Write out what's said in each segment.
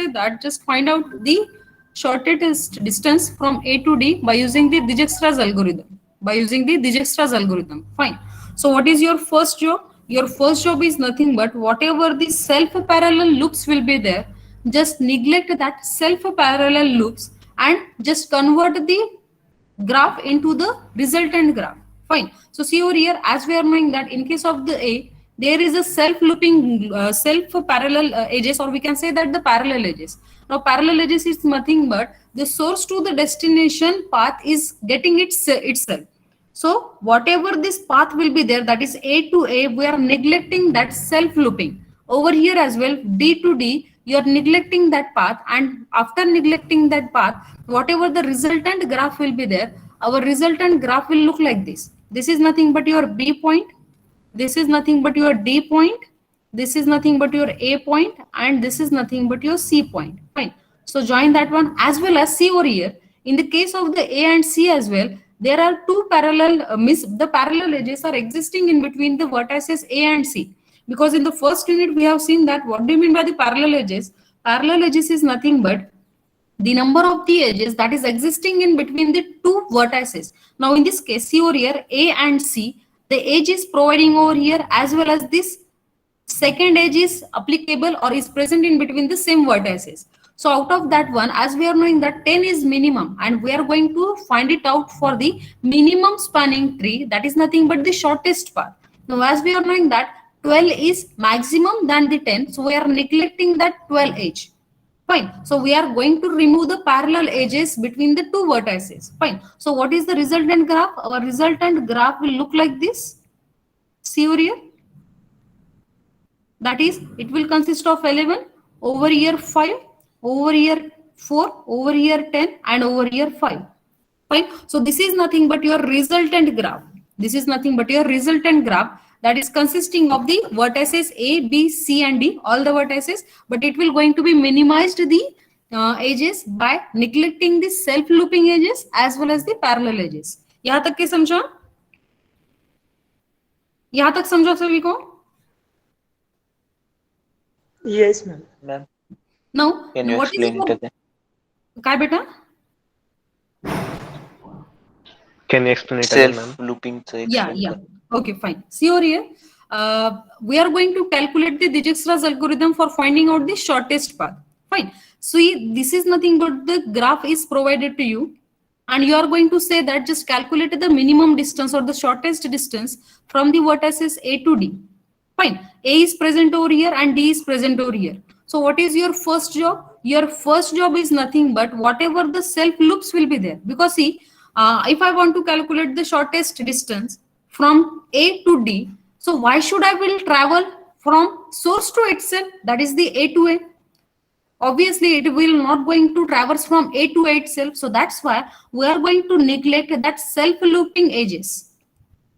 say that just find out the shortest distance from A to D by using the Dijkstra's algorithm. By using the Dijkstra's algorithm. Fine. So what is your first job? Your first job is nothing but whatever the self-parallel loops will be there, just neglect that self-parallel loops and just convert the graph into the resultant graph. Fine. So see over here, as we are knowing that in case of the A, there is a self-looping, self-parallel edges, or we can say that the parallel edges. Now, parallel edges is nothing but the source to the destination path is getting itself. So whatever this path will be there, that is A to A, we are neglecting that self-looping. Over here as well, D to D, you are neglecting that path, and after neglecting that path, whatever the resultant graph will be there, our resultant graph will look like this. This is nothing but your B point, this is nothing but your D point, this is nothing but your A point, and this is nothing but your C point. Fine. So join that one as well as C over here. In the case of the A and C as well, there are two parallel the parallel edges are existing in between the vertices A and C. Because in the first unit we have seen that what do you mean by the parallel edges? Parallel edges is nothing but the number of the edges that is existing in between the two vertices. Now in this case, see over here, A and C, the edge is providing over here as well as this second edge is applicable or is present in between the same vertices. So out of that one, as we are knowing that 10 is minimum, and we are going to find it out for the minimum spanning tree, that is nothing but the shortest path. Now as we are knowing that 12 is maximum than the 10, so we are neglecting that 12 edge. Fine. So we are going to remove the parallel edges between the two vertices. Fine. So what is the resultant graph? Our resultant graph will look like this. See over here. That is, it will consist of 11, over here 5, over here 4, over here 10, and over here 5. Fine. So this is nothing but your resultant graph. This is nothing but your resultant graph that is consisting of the vertices A, B, C, and D, all the vertices, but it will going to be minimized the edges by neglecting the self-looping edges as well as the parallel edges. यहाँ तक के समझा? यहाँ तक समझा सभी को? Yes, ma'am. Now, Can you what is explain it your... again? काय बेटा? Can you explain it again, ma'am? Self-looping. Yeah. Okay, fine. See over here. We are going to calculate the Dijkstra's algorithm for finding out the shortest path. Fine. So this is nothing but the graph is provided to you, and you are going to say that just calculate the minimum distance or the shortest distance from the vertices A to D. Fine. A is present over here and D is present over here. So what is your first job? Your first job is nothing but whatever the self loops will be there. Because see, if I want to calculate the shortest distance from A to D, so why should I will travel from source to itself, that is the A to A? Obviously, it will not going to traverse from A to A itself. So that's why we are going to neglect that self-looping edges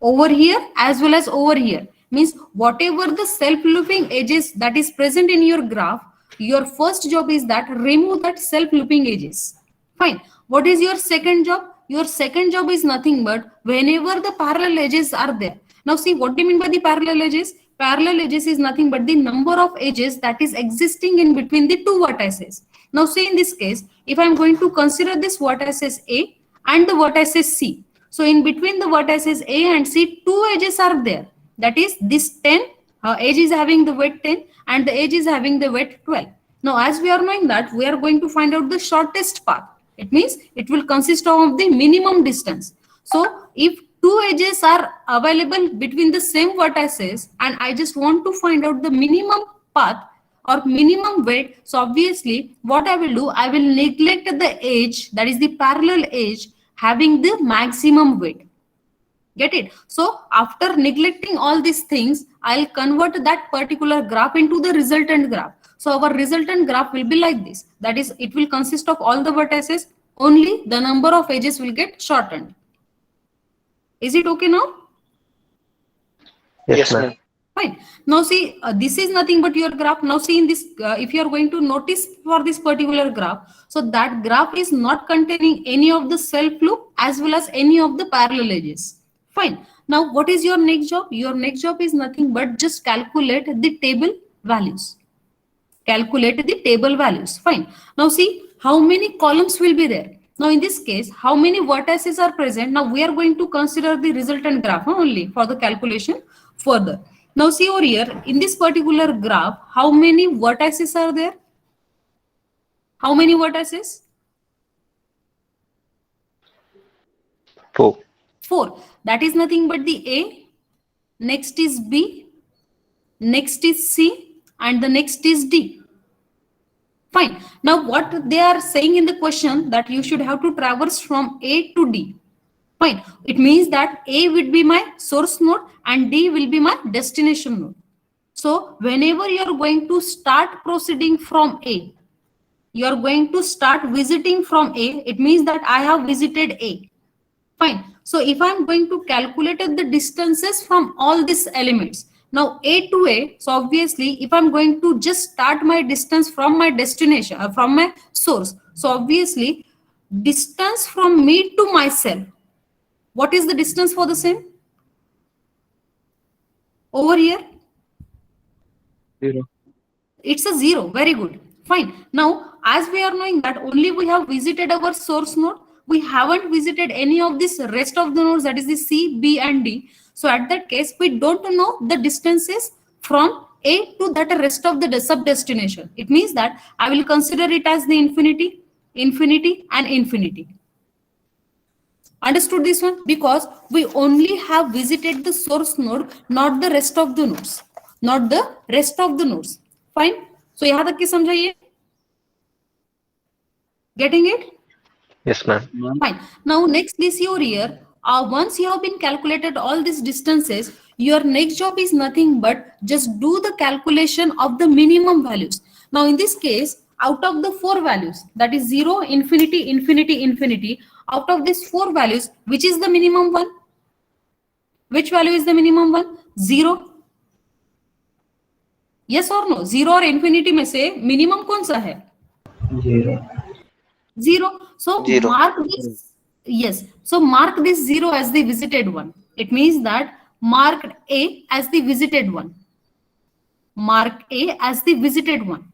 over here as well as over here. Means whatever the self-looping edges that is present in your graph, your first job is that remove that self-looping edges. Fine. What is your second job? Your second job is nothing but whenever the parallel edges are there. Now see, what do you mean by the parallel edges? Parallel edges is nothing but the number of edges that is existing in between the two vertices. Now say in this case, if I am going to consider this vertices A and the vertices C. So in between the vertices A and C, two edges are there. That is this 10, edge is having the weight 10 and the edge is having the weight 12. Now as we are knowing that, we are going to find out the shortest path. It means it will consist of the minimum distance. So if two edges are available between the same vertices and I just want to find out the minimum path or minimum weight, so obviously what I will do, I will neglect the edge, that is the parallel edge having the maximum weight. Get it? So after neglecting all these things, I'll convert that particular graph into the resultant graph. So our resultant graph will be like this. That is, it will consist of all the vertices, only the number of edges will get shortened. Is it okay now? Yes, ma'am. Fine. Now see, this is nothing but your graph. Now see in this, if you are going to notice for this particular graph, so that graph is not containing any of the self loop as well as any of the parallel edges. Fine. Now what is your next job? Your next job is nothing but just calculate the table values. calculate the table values. Fine. Now see how many columns will be there. Now in this case, how many vertices are present? Now we are going to consider the resultant graph only for the calculation further. Now see over here, in this particular graph, how many vertices are there? How many vertices? 4. 4. That is nothing but the A, next is B, next is C, and the next is D. Fine. Now what they are saying in the question that you should have to traverse from A to D. Fine. It means that A would be my source node and D will be my destination node. So whenever you are going to start proceeding from A, you are going to start visiting from A, it means that I have visited A. Fine. So if I'm going to calculate the distances from all these elements, now A to A, so obviously if I'm going to just start my distance from my destination, from my source, so obviously distance from me to myself, what is the distance for the same? Over here? 0. It's a 0. Very good. Fine. Now, as we are knowing that only we have visited our source node, we haven't visited any of this rest of the nodes, that is the C, B, and D. So at that case, we don't know the distances from A to that rest of the sub-destination. It means that I will consider it as the infinity, infinity, and infinity. Understood this one? Because we only have visited the source node, not the rest of the nodes. Not the rest of the nodes. Fine. So यहाँ तक की समझाइए. Getting it? Yes, ma'am. Fine. Now next this over here. Once you have been calculated all these distances, your next job is nothing but just do the calculation of the minimum values. Now in this case, out of the 4 values, that is 0, infinity, infinity, infinity, out of these 4 values, which is the minimum one? Which value is the minimum one? 0. Yes or no? 0 और infinity में से minimum कौन सा है? 0. 0. So 0. mark this. Yes. So mark this 0 as the visited one. It means that mark A as the visited one. Mark A as the visited one.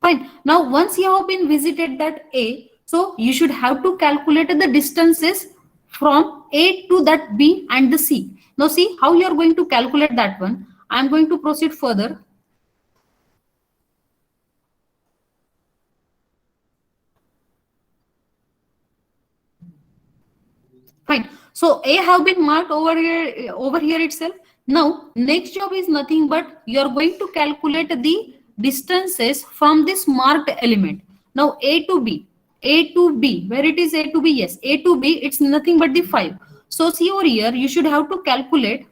Fine. Now once you have been visited that A, so you should have to calculate the distances from A to that B and the C. Now see how you are going to calculate that one. I am going to proceed further. Fine. So A have been marked over here itself. Now next job is nothing but you are going to calculate the distances from this marked element. Now A to B, where it is A to B? Yes, A to B, it's nothing but the 5. So see over here, you should have to calculate.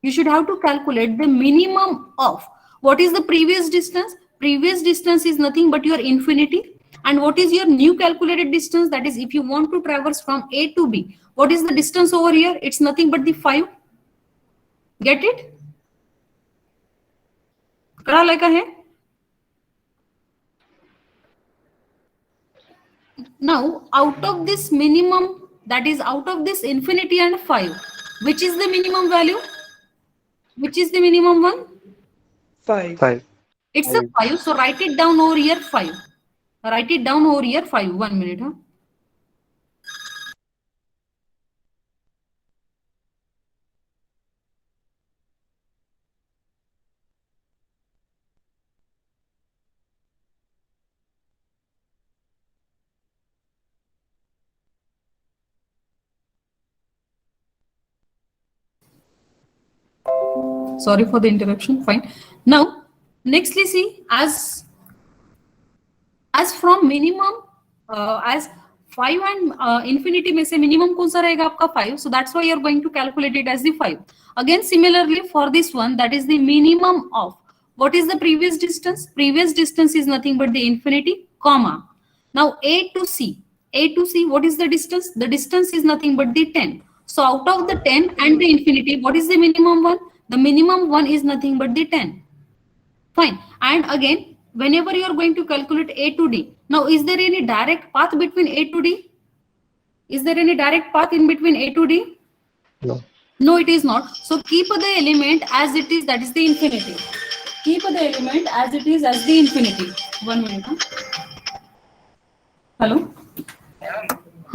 You should have to calculate the minimum of what is the previous distance. Previous distance is nothing but your infinity. And what is your new calculated distance? That is, if you want to traverse from A to B, what is the distance over here? It's nothing but the 5. Get it? कड़ा लगा है? Now, out of this minimum, that is out of this infinity and 5, which is the minimum value? Which is the minimum one? 5. 5. It's a 5. So write it down over here 5. Write it down over here 5. 1 minute. Huh? Sorry for the interruption. Fine. Now, nextly see as from minimum as 5 and infinity में से minimum कौन सा रहेगा आपका 5. So that's why you're going to calculate it as the 5. Again, similarly for this one, that is the minimum of what is the previous distance? Previous distance is nothing but the infinity, comma. Now A to C. A to C, what is the distance? The distance is nothing but the 10. So out of the 10 and the infinity, what is the minimum one? The minimum one is nothing but the 10. Fine. And again, whenever you are going to calculate A to D, now is there any direct path between A to D? Is there any direct path in between A to D? No. No, it is not. So keep the element as it is, that is the infinity. keep the element as it is as the infinity. 1 minute. Hello.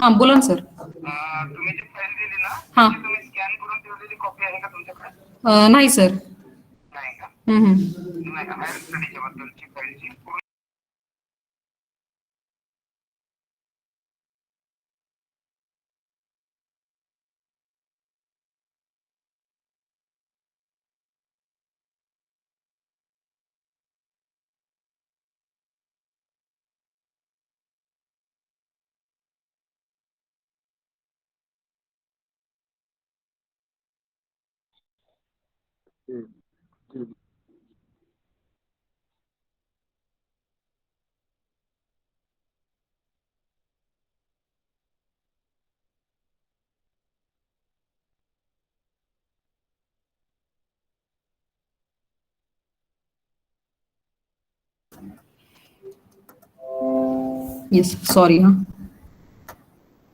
हाँ बोला ना sir. तुम्ही जी file दिली ना हाँ. ती तुम्ही scan करून ठेवलेली कॉपी आहे का तुमच्याकडे? नाही सर. नाही का? हम्म. नाही का? हायर स्टडीच्या बद्दलची फाईलची पूर्ण Yes, sorry. Huh?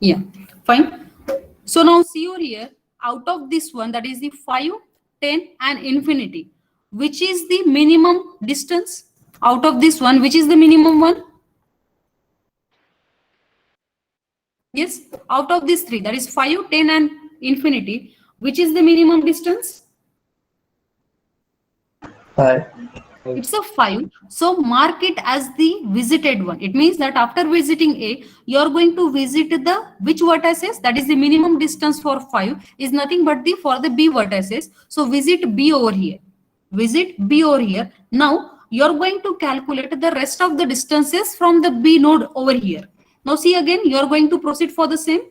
Yeah, fine. So now see over here, out of this one, that is the 5, 10 and infinity, which is the minimum distance? Out of this one, which is the minimum one? Yes, out of these three, that is 5, 10 and infinity, which is the minimum distance? 5. It's a 5. So mark it as the visited one. It means that after visiting A, you are going to visit the which vertices? That is the minimum distance for 5 is nothing but the for the B vertices. So visit B over here. Visit B over here. Now you are going to calculate the rest of the distances from the B node over here. Now see again, you are going to proceed for the same.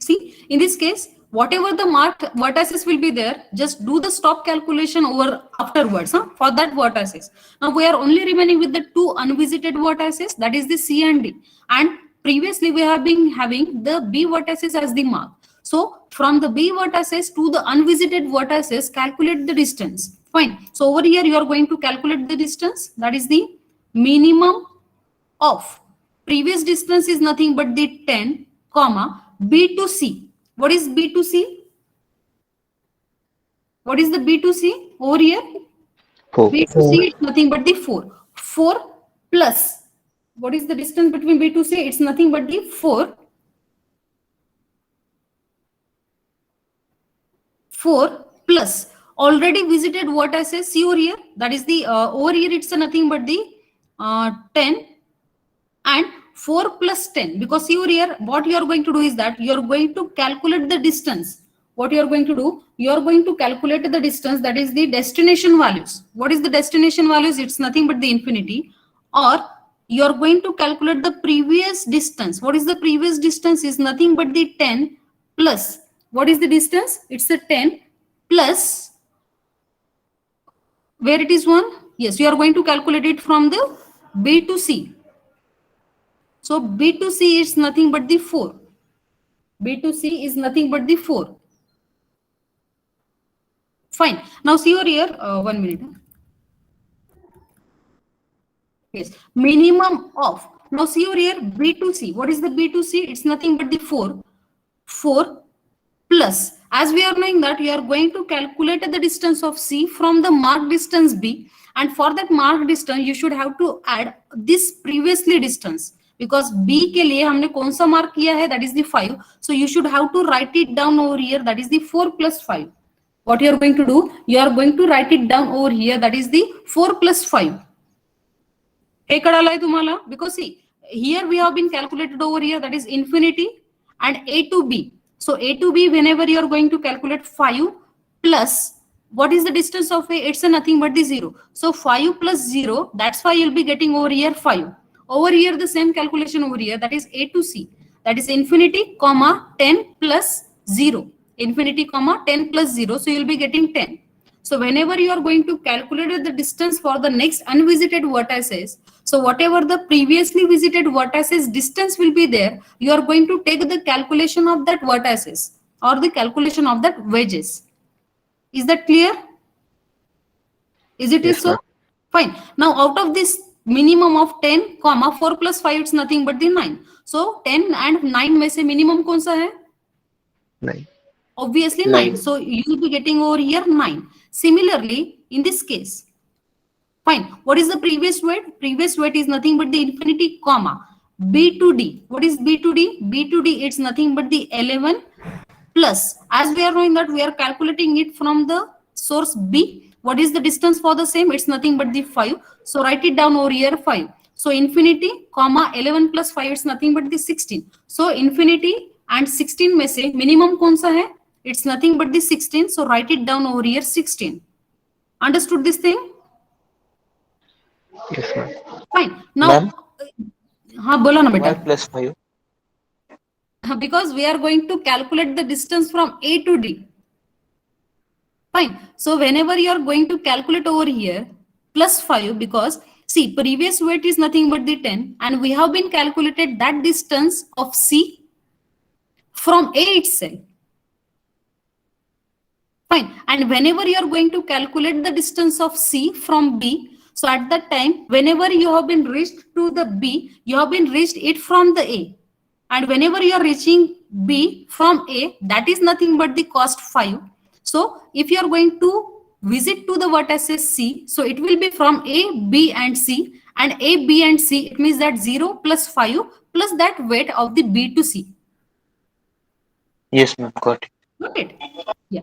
See, in this case, whatever the marked vertices will be there, just do the stop calculation over afterwards for that vertices. Now we are only remaining with the 2 unvisited vertices, that is the C and D. And previously we have been having the B vertices as the mark. So from the B vertices to the unvisited vertices, calculate the distance. Fine. So over here you are going to calculate the distance. That is the minimum of previous distance is nothing but the 10, comma, B to C. What is B to C? What is the B to C over here? 4. B to C is nothing but the 4. 4 plus. What is the distance between B to C? It's nothing but the 4. 4 plus already visited what I say. See over here. That is the over here. It's nothing but the 10 and 4 plus 10, because see over here what you are going to do is that you are going to calculate the distance. What you are going to do, you are going to calculate the distance, that is the destination values. What is the destination values? It's nothing but the infinity. Or you are going to calculate the previous distance. What is the previous distance? Is nothing but the 10 plus, what is the distance? It's the 10 plus, where it is 1? Yes, you are going to calculate it from the B to C. So B to C is nothing but the 4. B to C is nothing but the 4. Fine. Now see over here, 1 minute. Yes, minimum of. Now see over here, B to C. What is the B to C? It's nothing but the 4. 4 plus. As we are knowing that, you are going to calculate the distance of C from the marked distance B. And for that marked distance, you should have to add this previously distance. Because B के लिए हमने कौन सा mark किया है? That is the 5. So you should have to write it down over here. That is the 4 plus 5. What you are going to do? You are going to write it down over here. That is the 4 plus 5. हे कळालंय तुम्हाला? Because see, here we have been calculated over here. That is infinity and A to B. So A to B, whenever you are going to calculate 5 plus, what is the distance of A? It's a nothing but the 0. So 5 plus 0, that's why you'll be getting over here 5. Over here, the same calculation over here, that is A to C. That is infinity, comma, 10 plus 0. Infinity, comma, 10 plus 0. So you'll be getting 10. So whenever you are going to calculate the distance for the next unvisited vertices, so whatever the previously visited vertices distance will be there, you are going to take the calculation of that vertices or the calculation of that wedges. Is that clear? Is it Yes, so? ma'am. Fine. Now out of this minimum of 10, comma 4 plus 5 it's nothing but the 9. So 10 and 9 में से minimum कौन सा है? 9. Obviously 9. Nine. So you will be getting over here 9. Similarly, in this case, fine. What is the previous weight? Previous weight is nothing but the infinity, comma B to D. What is B to D? B to D it's nothing but the 11 plus. As we are knowing that we are calculating it from the source B. What is the distance for the same? It's nothing but the 5. So write it down over here 5. So infinity, comma 11 plus 5 it's nothing but the 16. So infinity and 16 में से minimum कौन सा है? It's nothing but the 16. So write it down over here 16. Understood this thing? Yes, ma'am. Fine. Now, Ma'am? हाँ बोला ना Why बेटा. plus 5? Because we are going to calculate the distance from A to D. Fine. So whenever you are going to calculate over here, plus 5, because see, previous weight is nothing but the 10, and we have been calculated that distance of C from A itself. Fine. And whenever you are going to calculate the distance of C from B, so at that time, whenever you have been reached to the B, you have been reached it from the A. And whenever you are reaching B from A, that is nothing but the cost 5. So if you are going to visit to the vertices C, so it will be from A, B and C, and A, B and C, it means that 0 plus 5 plus that weight of the B to C. Yes, ma'am. Got it. Got it? Yeah.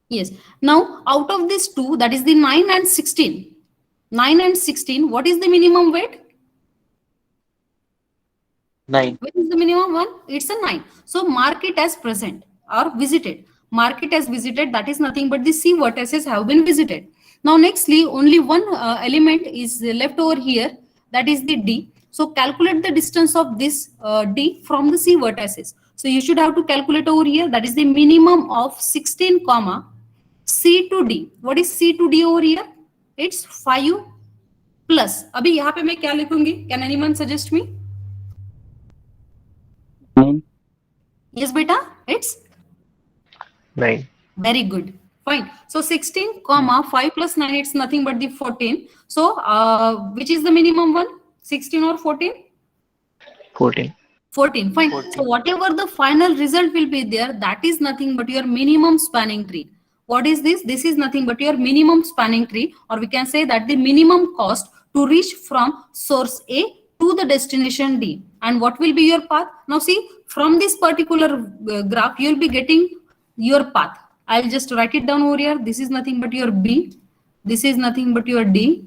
Yes. Now, out of these two, that is the 9 and 16. 9 and 16, what is the minimum weight? 9. What is the minimum one? It's a 9. So mark it as present or visited. Mark it as visited. That is nothing but the C vertices have been visited. Now, nextly, only one element is left over here. That is the D. So calculate the distance of this D from the C vertices. So you should have to calculate over here. That is the minimum of 16, comma C to D. What is C to D over here? It's 5 plus. अभी यहाँ पे मैं क्या लिखूंगी? Can anyone suggest me? 9. Yes, beta. It's 9. very good. Fine. So 16, comma 5 plus 9. It's nothing but the 14. So which is the minimum one? 16 or 14? 14. 14. Fine. 14. So whatever the final result will be there, that is nothing but your minimum spanning tree. What is this? This is nothing but your minimum spanning tree, or we can say that the minimum cost to reach from source A to the destination D. And what will be your path? Now see, from this particular graph, you will be getting your path. I'll just write it down over here. This is nothing but your B. This is nothing but your D.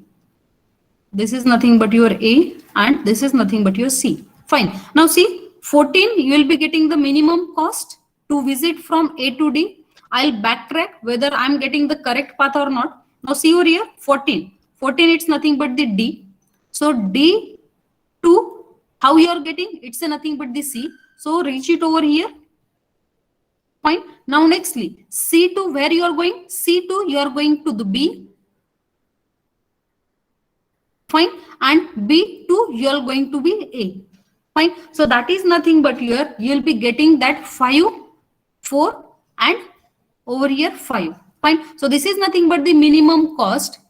This is nothing but your A. And this is nothing but your C. Fine. Now see, 14, you will be getting the minimum cost to visit from A to D. I'll backtrack whether I'm getting the correct path or not. Now see over here, 14. 14, it's nothing but the D. So D to how you are getting? It's a nothing but the C. So reach it over here. Fine. Now nextly, C to where you are going? C to you are going to the B. Fine. And B to you are going to be A. Fine. So that is nothing but here you will be getting that 5, 4 and over here 5. Fine. So this is nothing but the minimum cost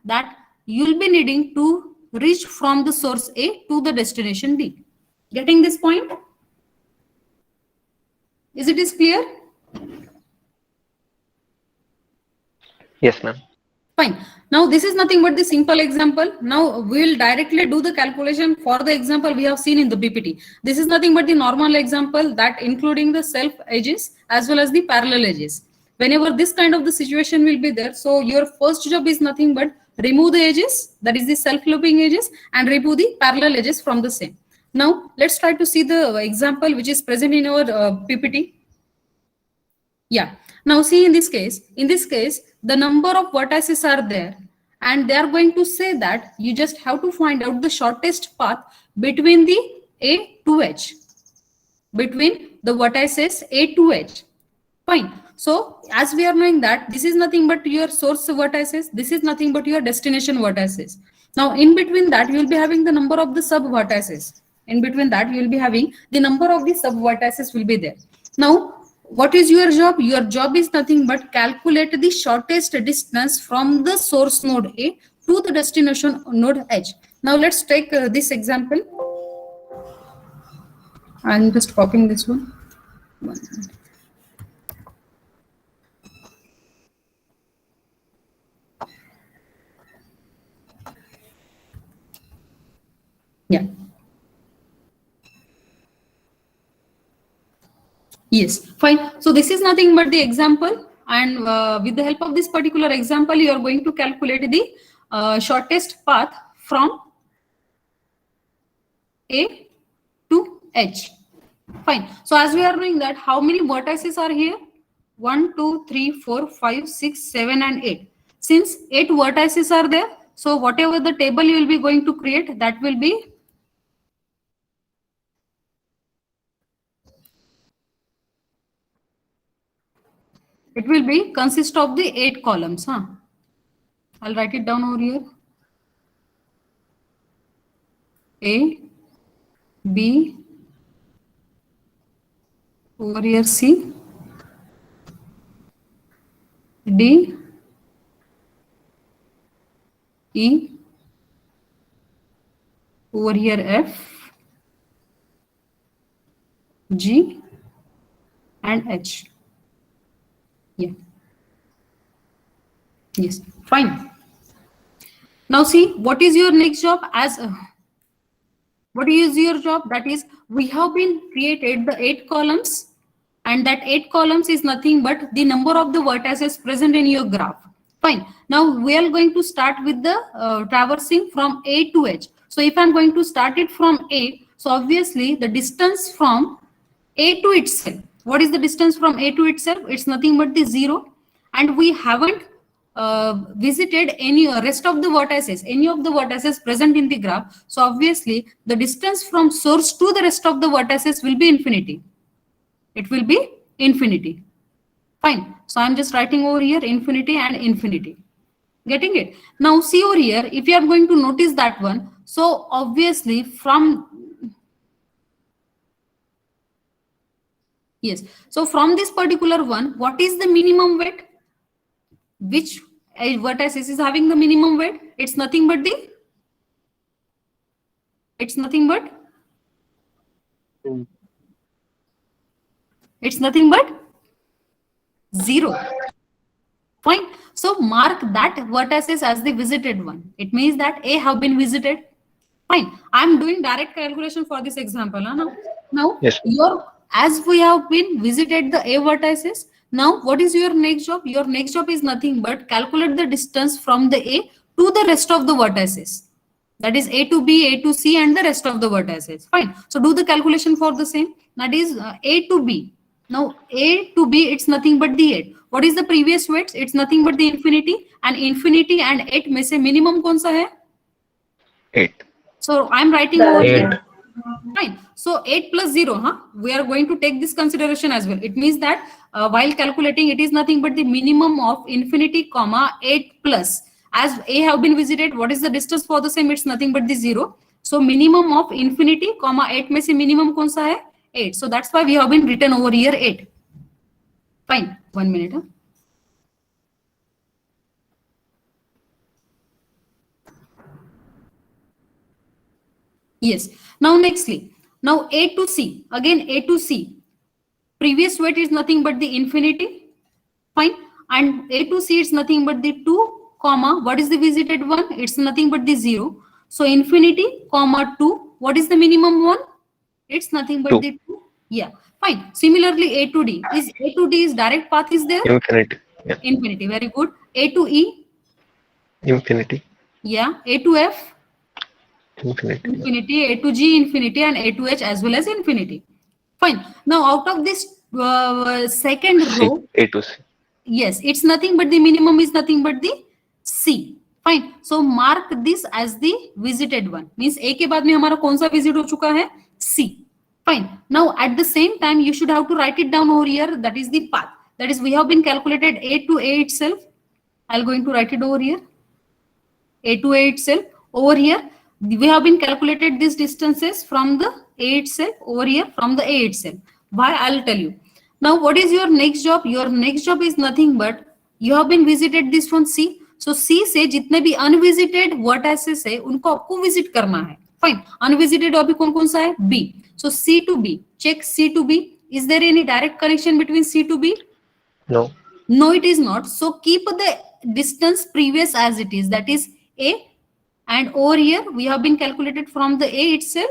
that you will be needing to reach from the source A to the destination D. Getting this point? Is it clear? Yes, ma'am. Fine. Now this is nothing but the simple example. Now we will directly do the calculation for the example we have seen in the PPT. This is nothing but the normal example that including the self edges as well as the parallel edges. Whenever this kind of the situation will be there, so your first job is nothing but remove the edges, that is the self-looping edges, and remove the parallel edges from the same. Now let's try to see the example which is present in our PPT. Yeah. Now see in this case, the number of vertices are there, and they are going to say that you just have to find out the shortest path between the A to H, between the vertices A to H. Fine. So as we are knowing that this is nothing but your source vertices, this is nothing but your destination vertices. Now in between that you will be having the number of the sub vertices. In between that you will be having the number of the sub vertices will be there. Now what is your job? Your job is nothing but calculate the shortest distance from the source node A to the destination node H. Now let's take this example. I'm just copying this one. One minute. Yeah. Yes, fine. So this is nothing but the example, and with the help of this particular example, you are going to calculate the shortest path from A to H. Fine. So as we are doing that, how many vertices are here? 1, 2, 3, 4, 5, 6, 7, and 8. Since 8 vertices are there, so whatever the table you will be going to create, that will be it will be consist of the 8 columns. I'll write it down over here. A, B, over here C, D, E, over here F, G, and H. Yeah. Yes. Fine. Now see, what is your next job? What is your job? That is, we have been created the 8 columns, and that 8 columns is nothing but the number of the vertices present in your graph. Fine. Now we are going to start with the traversing from A to H. So if I'm going to start it from A, so obviously the distance from A to itself. What is the distance from A to itself? It's nothing but the 0, and we haven't visited any rest of the vertices, any of the vertices present in the graph. So obviously the distance from source to the rest of the vertices will be infinity. It will be infinity. Fine. So I'm just writing over here infinity and infinity. Getting it? Now see over here, if you are going to notice that one, so obviously from yes, so from this particular one, what is the minimum weight? Which vertices is having the minimum weight? It's nothing but the it's nothing but 0. Fine. So mark that vertices as the visited one. It means that A have been visited. Fine. I'm doing direct calculation for this example. Now Yes. As we have been visited the A vertices, now what is your next job? Your next job is nothing but calculate the distance from the A to the rest of the vertices. That is A to B, A to C, and the rest of the vertices. Fine. So do the calculation for the same. That is A to B. Now A to B, it's nothing but the 8. What is the previous weights? It's nothing but the infinity, and 8 में से minimum कौन सा है? 8. So I'm writing over 8. here. Fine. So 8 plus 0, we are going to take this consideration as well. It means that while calculating, it is nothing but the minimum of infinity, comma 8 plus. As A have been visited, what is the distance for the same? It's nothing but the 0. So minimum of infinity, comma 8 में से minimum कौन सा है? 8. So that's why we have been written over here 8. Fine. 1 minute. Yes. Now nextly, now A to C, again A to C. Previous weight is nothing but the infinity. Fine. And A to C is nothing but the 2, comma, what is the visited one? It's nothing but the 0. So infinity, comma 2. What is the minimum one? It's nothing but 2. the 2. Yeah. Fine. Similarly, A to D. Is A to D is direct path is there? Infinity. Yeah. Infinity. Very good. A to E? Infinity. Yeah. A to F? Infinity. Infinity. A to G, infinity, and A to H as well as infinity. Fine. Now out of this second row, A to C. yes, it's nothing but the minimum is nothing but the C. Fine. So mark this as the visited one. Means A के बाद में हमारा कौन सा visit हो चुका है? C. Fine. Now at the same time, you should have to write it down over here. That is the path. That is, we have been calculated A to A itself. I'm going to write it over here. A to A itself. Over here, we have been calculated these distances from the A itself. Over here, from the A itself. Why? I'll tell you. Now what is your next job? Your next job is nothing but you have been visited this one C. So C से जितने भी unvisited vertices है उनको आपको visit करना है. Fine. Unvisited अभी कौन कौन सा है? B. So C to B. Check C to B. Is there any direct connection between C to B? No. No, it is not. So keep the distance previous as it is. That is A. And over here we have been calculated from the A itself.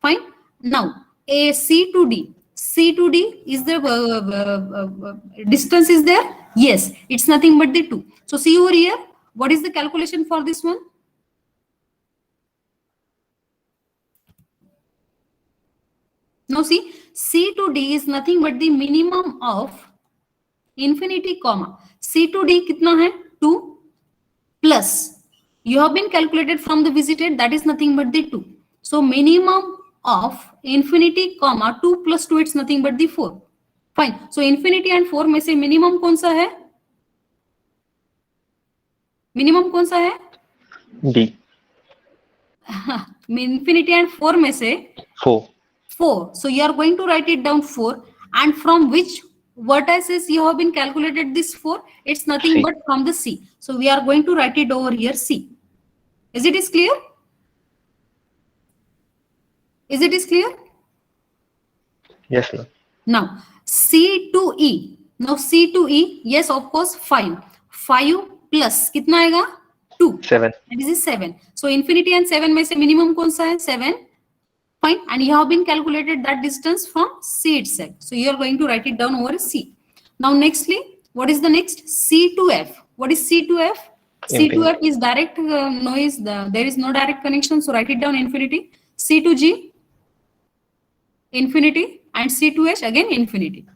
Fine. Now A C to D. C to D is the distance is there? Yes, it's nothing but the 2. So see over here, what is the calculation for this one? Now see, C to D is nothing but the minimum of infinity comma. C to D kitna hai? 2 plus. You have been calculated from the visited, that is nothing but the 2. So minimum of infinity comma 2 plus 2, it's nothing but the 4. Fine. So infinity and 4 में से minimum कौन सा है? Minimum कौन सा है? D. Infinity and 4 में से 4. 4. So you are going to write it down 4. And from which vertices you have been calculated this 4? It's nothing C. but from the C. So we are going to write it over here C. Is it is clear? Is it is clear? Yes, ma'am. Now C to E. Now C to E. Yes, of course 5. 5 plus कितना आएगा? 2. 7. That is 7. So infinity and 7 में से minimum कौन सा है? 7. Fine. And you have been calculated that distance from C itself. So you are going to write it down over C. Now nextly, what is the next? C to F. What is C to F? C to F is direct noise. There is no direct connection. So write it down infinity. C to G, infinity. And C to H, again infinity.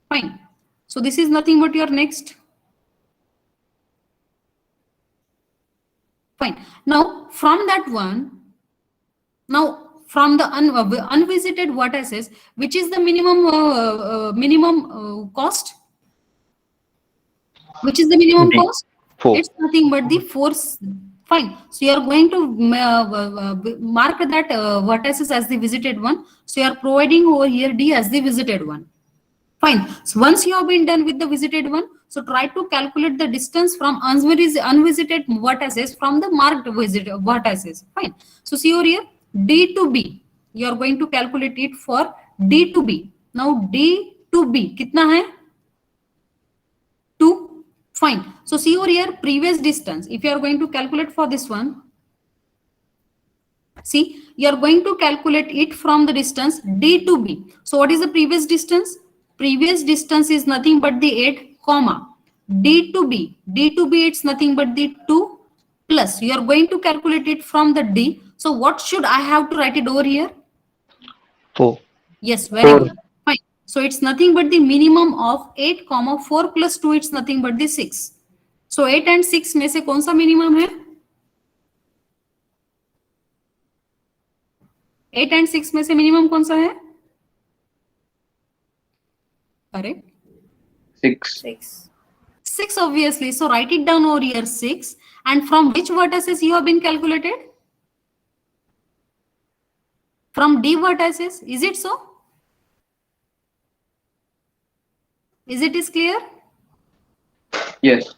Fine. So this is nothing but your next. Fine. Now from that one, now from the unvisited vertices, which is the minimum cost? Which is the minimum D. cost? 4. It's nothing but the force. Fine. So you are going to mark that vertices as the visited one. So you are providing over here D as the visited one. Fine. So once you have been done with the visited one, so try to calculate the distance from unvisited vertices from the marked vertices. Fine. So see over here, D to B. You are going to calculate it for D to B. Now D to B, kitna hai? 2. Fine. So see over here, previous distance. If you are going to calculate for this one, see, you are going to calculate it from the distance D to B. So what is the previous distance? Previous distance is nothing but the 8, comma. D to B. D to B, it's nothing but the 2 plus. You are going to calculate it from the D. So what should I have to write it over here? 4. Yes, very 4. good. Fine. So it's nothing but the minimum of 8, 4 plus 2, it's nothing but the 6. So 8 and 6 में से कौन सा minimum है? 8 and 6 में से minimum कौन सा है? अरे 6. 6 obviously. So write it down over here 6. And from which vertices you have been calculated? From D vertices. Is it so? Is it is clear? Yes.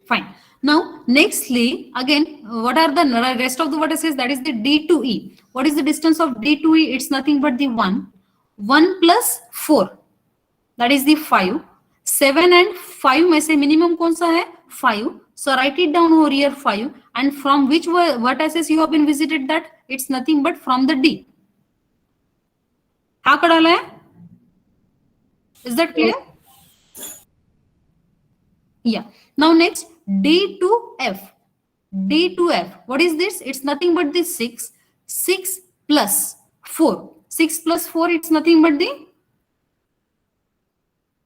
Fine. Now, nextly, again, what are the rest of the vertices? That is the D to E. What is the distance of D to E? It's nothing but the 1. 1 plus 4. That is the 5. 7 and 5 में से minimum कौन सा है? 5. So write it down over here 5. And from which vertices you have been visited that? It's nothing but from the D. हाँ कड़ा है? Is that clear? Yeah. Now next, D to F. D to F. What is this? It's nothing but the 6. 6 plus 4. 6 plus 4, it's nothing but the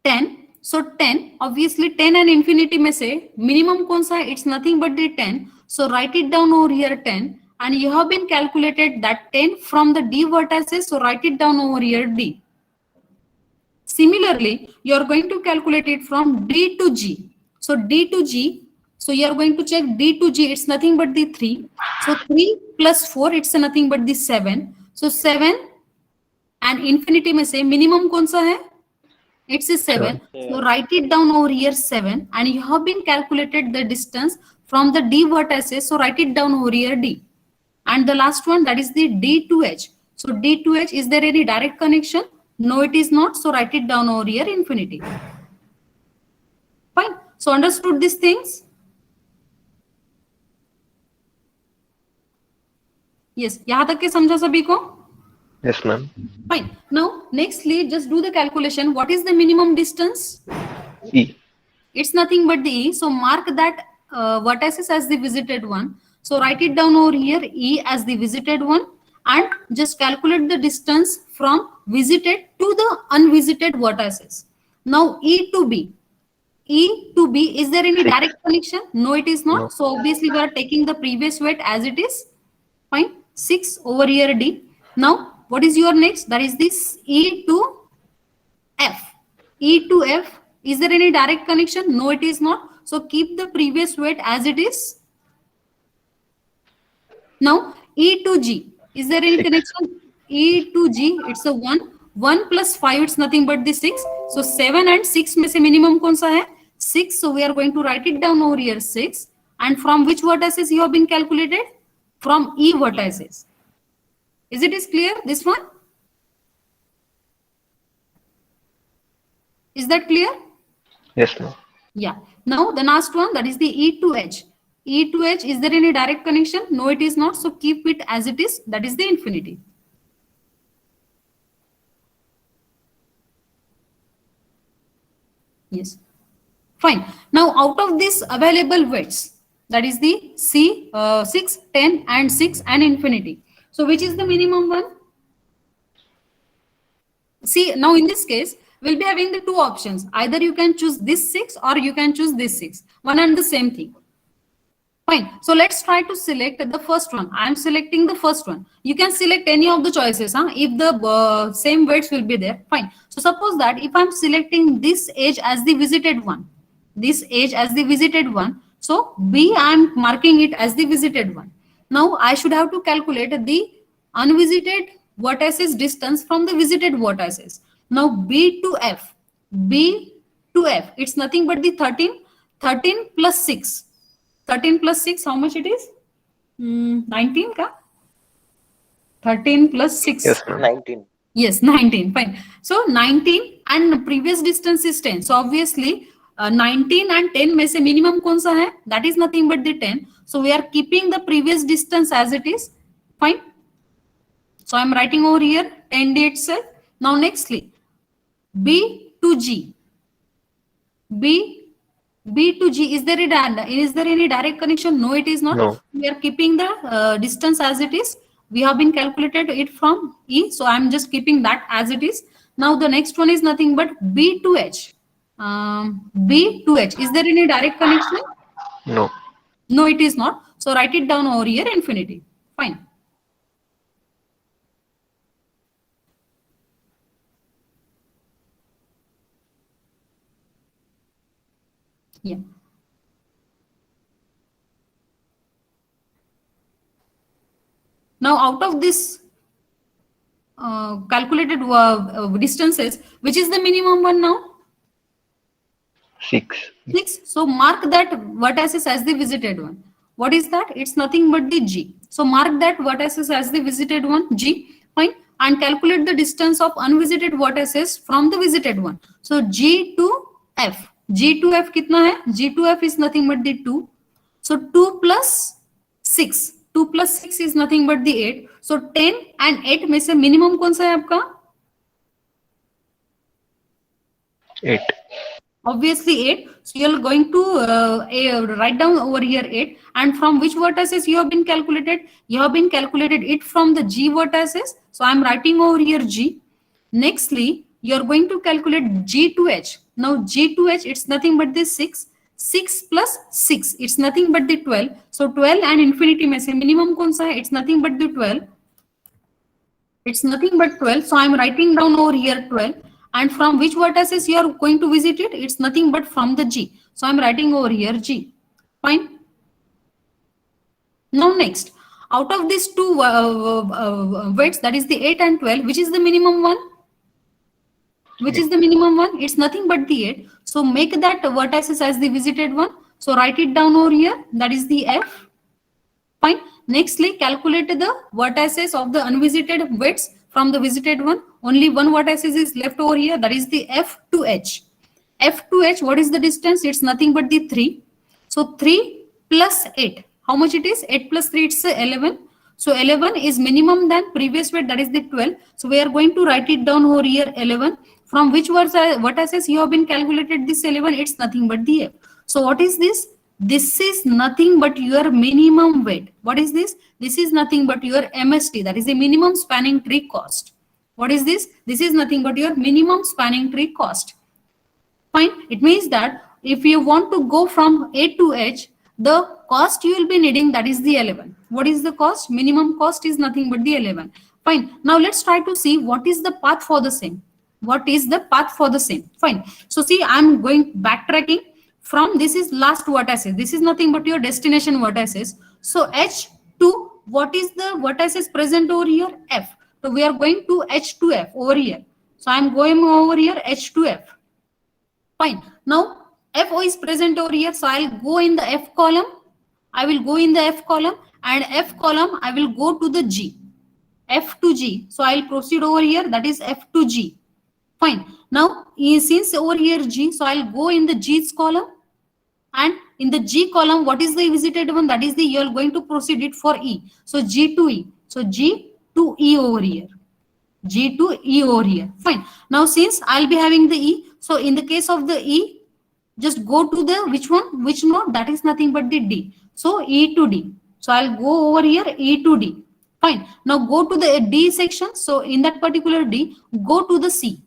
10. So 10, obviously 10 and infinity में से minimum कौन सा है? It's nothing but the 10. So write it down over here 10. And you have been calculated that 10 from the D vertices. So write it down over here D. Similarly, you are going to calculate it from D to G. So D to G. So you are going to check D to G. It's nothing but the 3. So 3 plus 4, it's nothing but the 7. So 7 and infinity में से minimum कौन सा है? It's a 7. So write it down over here 7, and you have been calculated the distance from the D vertices. So write it down over here D. And the last one, that is the D to H. So D to H, is there any direct connection? No, it is not. So write it down over here infinity. Fine. So understood these things? Yes. यहाँ तक के समझा सभी को? Yes, ma'am. Fine. Now, nextly, just do the calculation. What is the minimum distance? E. It's nothing but the E. So mark that vertices as the visited one. So write it down over here, E as the visited one, and just calculate the distance from visited to the unvisited vertices. Now E to B. E to B, is there any Six. direct connection? No, it is not. No. So obviously we are taking the previous weight as it is. Fine. 6 over here D. Now, what is your next? That is this E to F. E to F, is there any direct connection? No, it is not. So keep the previous weight as it is. Now, E to G, is there any 6. connection? E to G, it's a 1. 1 plus 5, it's nothing but the 6. So 7 and 6 में से minimum कौन सा है? 6. So we are going to write it down over here 6. And from which vertices you have been calculated? From E vertices. Is it is clear, this one? Is that clear? Yes, ma'am. Yeah. Now the last one, that is the E to H. E to H, is there any direct connection? No, it is not. So keep it as it is. That is the infinity. Yes. Fine. Now out of this available weights, that is the C, 6, 10 and 6 and infinity. So which is the minimum one? See, now in this case, we'll be having the two options. Either you can choose this 6 or you can choose this 6. One and the same thing. Fine. So let's try to select the first one. I am selecting the first one. You can select any of the choices if the same weights will be there. Fine. So suppose that if I'm selecting this edge as the visited one, this edge as the visited one. So B, I'm marking it as the visited one. Now I should have to calculate the unvisited vertices distance from the visited vertices. Now B to F, it's nothing but the 13 plus 6. 13 plus 6, how much it is? 19 ka? 13 plus 6. Yes, ma'am. 19. Yes, 19. Fine. So 19 and the previous distance is 10. So obviously 19 and 10 में से minimum कौन सा है? That is nothing but the 10. So we are keeping the previous distance as it is. Fine. So I'm writing over here 10D itself. Now nextly, B to G. B to G, is there any direct connection? No, it is not. No. We are keeping the distance as it is. We have been calculated it from E. So I'm just keeping that as it is. Now the next one is nothing but B to H. B to H, is there any direct connection? No. No, it is not. So write it down over here infinity. Fine. Yeah. Now out of this calculated distances, which is the minimum one now? 6. 6. So mark that vertices as the visited one. What is that? It's nothing but the G. So mark that vertices as the visited one, G. Fine. And calculate the distance of unvisited vertices from the visited one. So G to F. G to F कितना है? G to F is nothing but the 2. So 2 plus 6. 2 plus 6 is nothing but the 8. So 10 and 8 में से minimum कौन सा है आपका? 8. Obviously 8. So you're going to write down over here 8. And from which vertices you have been calculated? You have been calculated it from the G vertices. So I'm writing over here G. Nextly, you're going to calculate G to H. Now G to H, it's nothing but this 6. 6 plus 6, it's nothing but the 12. So 12 and infinity में से minimum कौन सा है? It's nothing but the 12. It's nothing but 12. So I'm writing down over here 12. And from which vertices you are going to visit it? It's nothing but from the G. So I'm writing over here G. Fine. Now next, out of these two weights, that is the 8 and 12, which is the minimum one? Which is the minimum one? It's nothing but the 8. So make that vertices as the visited one. So write it down over here. That is the F. Fine. Nextly, calculate the vertices of the unvisited weights from the visited one. Only one vertices is left over here. That is the F to H. F to H, what is the distance? It's nothing but the 3. So 3 plus 8. How much it is? 8 plus 3, it's 11. So 11 is minimum than previous weight, that is the 12. So we are going to write it down over here, 11. From which vertices you have been calculated this 11? It's nothing but the F. So what is this? This is nothing but your minimum weight. What is this? This is nothing but your MST, that is the minimum spanning tree cost. What is this? This is nothing but your minimum spanning tree cost. Fine. It means that if you want to go from A to H, the cost you will be needing, that is the 11. What is the cost? Minimum cost is nothing but the 11. Fine. Now let's try to see what is the path for the same. What is the path for the same? Fine. So see, I'm going backtracking from this is last vertices. This is nothing but your destination vertices. So H to what is the vertices present over here? F. So we are going to H to F over here. So I'm going over here H to F. Fine. Now FO is present over here. So I'll go in the F column. I will go in the F column, and F column I will go to the G. F to G. So I'll proceed over here. That is F to G. Fine. Now since over here G, so I'll go in the G's column, and in the G column, what is the visited one? That is the you are going to proceed it for E. So G to E. So G to E over here. G to E over here. Fine. Now since I'll be having the E, so in the case of the E, just go to the which one? Which node? That is nothing but the D. So E to D. So I'll go over here E to D. Fine. Now go to the D section. So in that particular D, go to the C.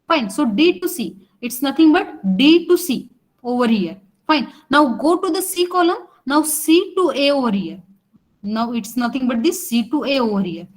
Fine. So D to C. It's nothing but D to C over here. Fine. Now go to the C column. Now C to A over here. Now it's nothing but this C to A over here.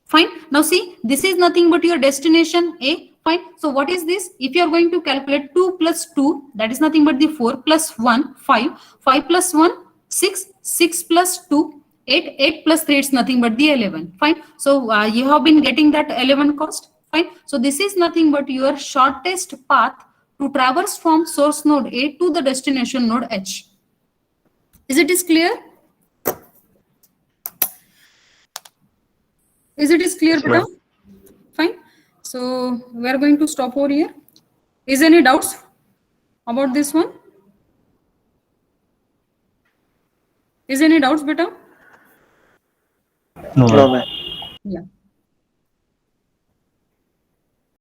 Fine. Now see, this is nothing but your destination A. Fine. So what is this? If you are going to calculate 2 plus 2, that is nothing but the 4 plus 1, 5. 5 plus 1, 6. 6 plus 2, 8. 8 plus 3, it's nothing but the 11. Fine. So you have been getting that 11 cost. Fine. So this is nothing but your shortest path to traverse from source node A to the destination node H. Is it clear? Is it clear, Beta? Fine. So we are going to stop over here. Is any doubts about this one? Is any doubts, Beta? No. Yeah.